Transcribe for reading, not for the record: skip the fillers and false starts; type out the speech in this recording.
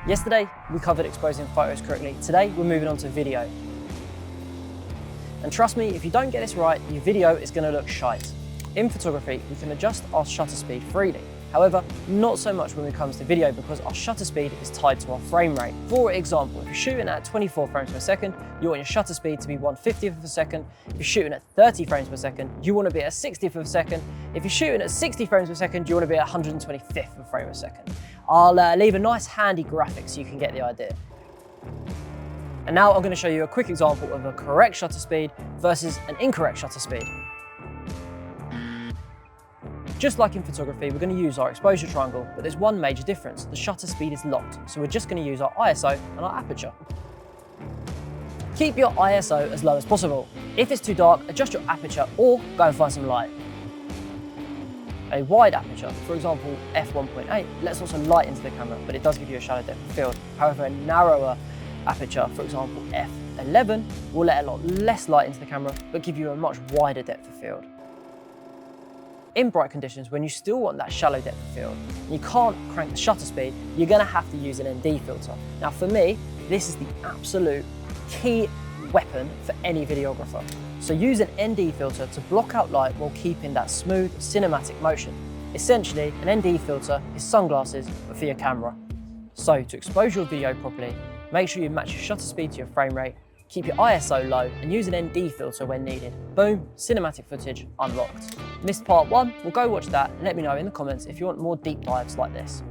Yesterday, we covered exposing photos correctly. Today, we're moving on to video. And trust me, if you don't get this right, your video is going to look shite. In photography, we can adjust our shutter speed freely. However, not so much when it comes to video because our shutter speed is tied to our frame rate. For example, if you're shooting at 24 frames per second, you want your shutter speed to be 1/50th of a second. If you're shooting at 30 frames per second, you want to be at 60th of a second. If you're shooting at 60 frames per second, you want to be at 125th of a frame per second. I'll leave a nice handy graphic so you can get the idea. And now I'm going to show you a quick example of a correct shutter speed versus an incorrect shutter speed. Just like in photography, we're going to use our exposure triangle, but there's one major difference. The shutter speed is locked, so we're just going to use our ISO and our aperture. Keep your ISO as low as possible. If it's too dark, adjust your aperture or go and find some light. A wide aperture, for example f1.8, lets lots of light into the camera, but it does give you a shallow depth of field. However, a narrower aperture, for example f11, will let a lot less light into the camera, but give you a much wider depth of field. In bright conditions, when you still want that shallow depth of field, and you can't crank the shutter speed, you're going to have to use an ND filter. Now for me, this is the absolute key weapon for any videographer. So use an ND filter to block out light while keeping that smooth cinematic motion. Essentially, an ND filter is sunglasses, but for your camera. So to expose your video properly, make sure you match your shutter speed to your frame rate, keep your ISO low, and use an ND filter when needed. Boom, cinematic footage unlocked. Missed part 1? Well, go watch that and let me know in the comments if you want more deep dives like this.